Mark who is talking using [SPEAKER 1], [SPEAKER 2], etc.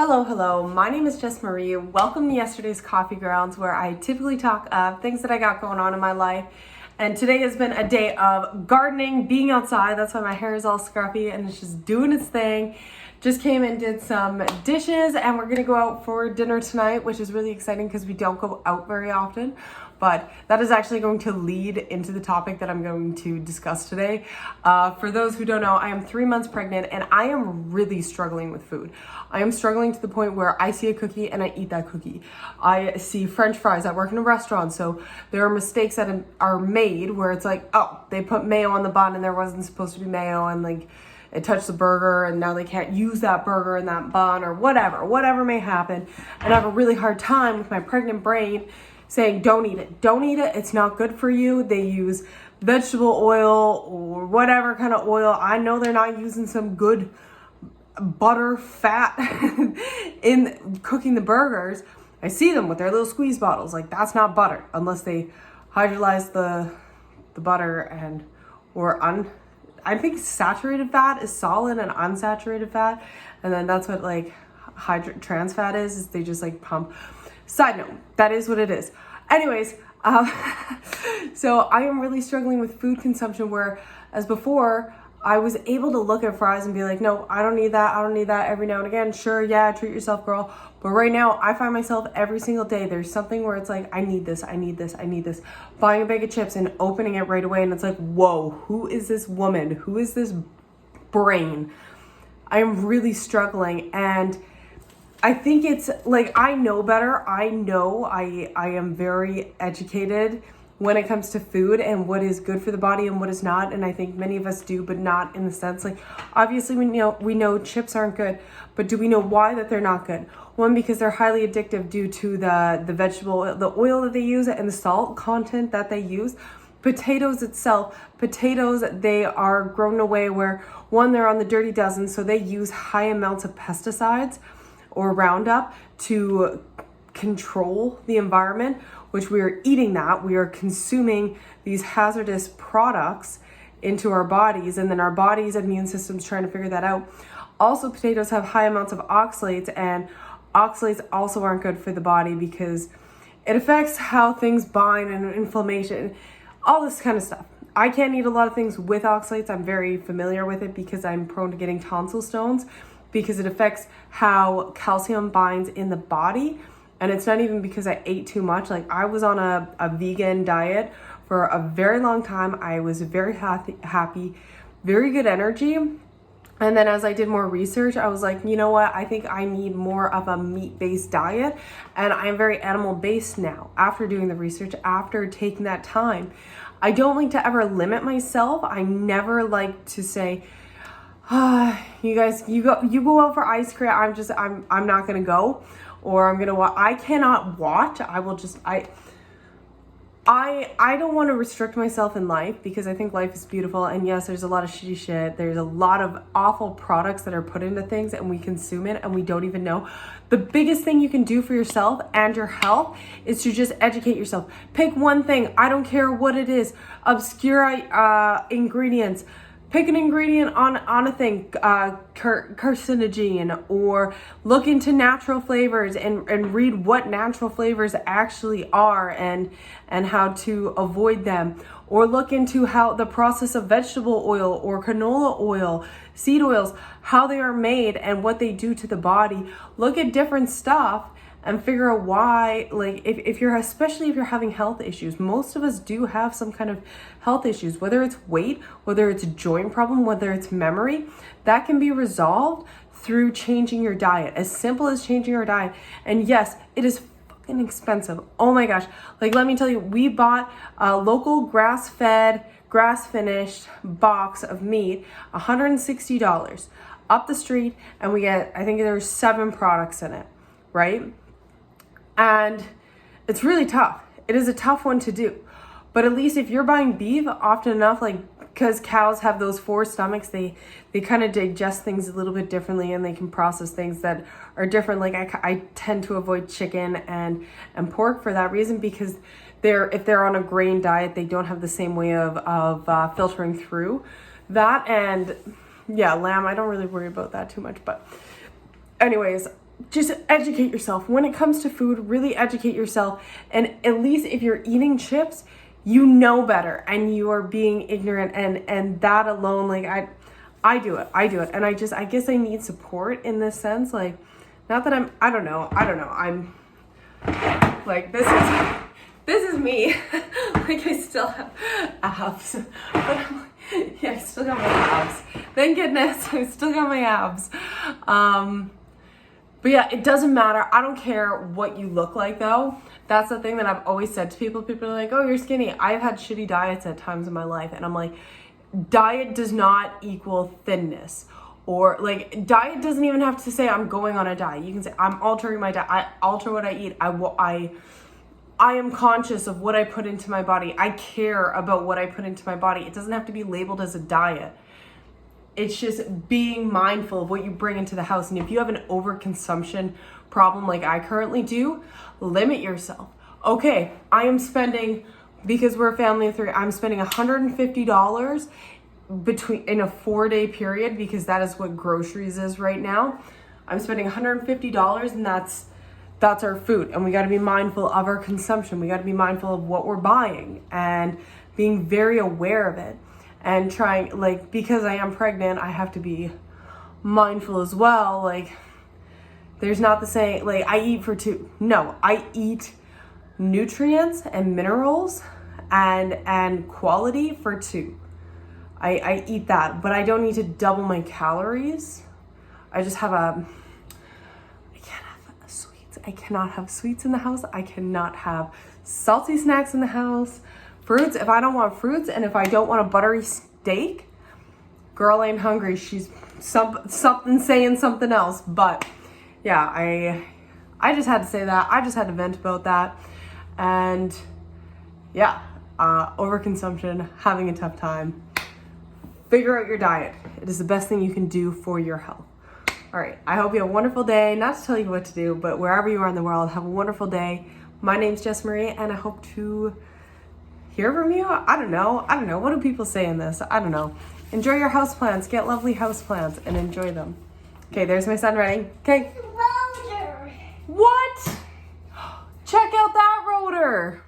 [SPEAKER 1] Hello. My name is Jess Marie. Welcome to yesterday's Coffee Grounds, where I typically talk of things that I got going on in my life. And today has been a day of gardening, being outside. That's why my hair is all scruffy and it's just doing its thing. Just came and did some dishes, and we're gonna go out for dinner tonight, which is really exciting because we don't go out very often. But that is actually going to lead into the topic that I'm going to discuss today. For those who don't know, I am 3 months pregnant and I am really struggling with food. I am struggling to the point where I see a cookie and I eat that cookie. I see French fries. I work in a restaurant, so there are mistakes that are made where it's like, oh, they put mayo on the bun and there wasn't supposed to be mayo, and like it touched the burger and now they can't use that burger and that bun or whatever may happen. And I have a really hard time with my pregnant brain saying, don't eat it, it's not good for you. They use vegetable oil or whatever kind of oil. I know they're not using some good butter fat in cooking the burgers. I see them with their little squeeze bottles. Like, that's not butter unless they hydrolyze the butter and I think saturated fat is solid and unsaturated fat, and then that's what like trans fat is they just like pump. Side note, that is what it is. Anyways, so I am really struggling with food consumption, where as before I was able to look at fries and be like, no, I don't need that every now and again. Sure, yeah, treat yourself, girl. But right now I find myself every single day, there's something where it's like, I need this. Buying a bag of chips and opening it right away. And it's like, whoa, who is this woman? Who is this brain? I am really struggling. And I think it's like, I know better. I know I am very educated when it comes to food and what is good for the body and what is not. And I think many of us do, but not in the sense, like, obviously we know chips aren't good, but do we know why that they're not good? One, because they're highly addictive due to the vegetable, the oil that they use and the salt content that they use. Potatoes, they are grown in a way where, one, they're on the dirty dozen, so they use high amounts of pesticides or Roundup to control the environment, which we are eating that. We are consuming these hazardous products into our bodies, and then our body's immune system's trying to figure that out. Also, potatoes have high amounts of oxalates, and oxalates also aren't good for the body because it affects how things bind and inflammation, all this kind of stuff. I can't eat a lot of things with oxalates. I'm very familiar with it because I'm prone to getting tonsil stones, because it affects how calcium binds in the body. And it's not even because I ate too much. Like, I was on a vegan diet for a very long time. I was very happy, very good energy. And then as I did more research, I was like, you know what? I think I need more of a meat-based diet. And I'm very animal-based now after doing the research, after taking that time. I don't like to ever limit myself. I never like to say, you guys, you go out for ice cream. I'm not gonna go, or I'm gonna watch. I cannot watch. I don't want to restrict myself in life, because I think life is beautiful. And yes, there's a lot of shitty shit. There's a lot of awful products that are put into things, and we consume it and we don't even know. The biggest thing you can do for yourself and your health is to just educate yourself. Pick one thing. I don't care what it is. Obscure ingredients. Pick an ingredient on a thing, carcinogen, or look into natural flavors and read what natural flavors actually are and how to avoid them. Or look into how the process of vegetable oil or canola oil, seed oils, how they are made and what they do to the body. Look at different stuff and figure out why, like, especially if you're having health issues. Most of us do have some kind of health issues, whether it's weight, whether it's a joint problem, whether it's memory. That can be resolved through changing your diet, as simple as changing your diet. And yes, it is fucking expensive. Oh my gosh. Like, let me tell you, we bought a local grass-fed, grass-finished box of meat, $160 up the street, and we get, I think there's 7 products in it, right? And it's really tough. It is a tough one to do. But at least if you're buying beef often enough, like, because cows have those 4 stomachs, they kind of digest things a little bit differently, and they can process things that are different. Like, I tend to avoid chicken and pork for that reason, because if they're on a grain diet, they don't have the same way of filtering through that. And yeah, lamb, I don't really worry about that too much. But anyways, just educate yourself. When it comes to food, really educate yourself. And at least if you're eating chips, you know better and you are being ignorant, and that alone, like I do it. And I guess I need support in this sense. Like, not that I don't know. I'm like, this is me. Like, I still have abs, but I'm like, yeah, I still got my abs. Thank goodness, I still got my abs. But yeah, it doesn't matter. I don't care what you look like, though. That's the thing that I've always said to people. People are like, oh, you're skinny. I've had shitty diets at times in my life. And I'm like, diet does not equal thinness. Or like, diet doesn't even have to say I'm going on a diet. You can say I'm altering my diet. I alter what I eat. I am conscious of what I put into my body. I care about what I put into my body. It doesn't have to be labeled as a diet. It's just being mindful of what you bring into the house. And if you have an overconsumption problem like I currently do, limit yourself. Okay, I am spending, because we're a family of 3, I'm spending $150 in a 4-day period, because that is what groceries is right now. I'm spending $150, and that's our food. And we got to be mindful of our consumption. We got to be mindful of what we're buying and being very aware of it. And trying, like, because I am pregnant, I have to be mindful as well. Like, there's not the saying, like, I eat for 2. No, I eat nutrients and minerals and quality for 2. I eat that, but I don't need to double my calories. I just have I can't have sweets. I cannot have sweets in the house. I cannot have salty snacks in the house. Fruits, if I don't want fruits, and if I don't want a buttery steak, girl ain't hungry. She's something saying something else. But yeah, I just had to say that. I just had to vent about that. And yeah, overconsumption, having a tough time. Figure out your diet. It is the best thing you can do for your health. All right, I hope you have a wonderful day. Not to tell you what to do, but wherever you are in the world, have a wonderful day. My name's Jess Marie, and I hope to hear from you. I don't know. What do people say in this? I don't know. Enjoy your houseplants. Get lovely houseplants and enjoy them. Okay, there's my son running. Okay.
[SPEAKER 2] Rotor.
[SPEAKER 1] What? Check out that rotor.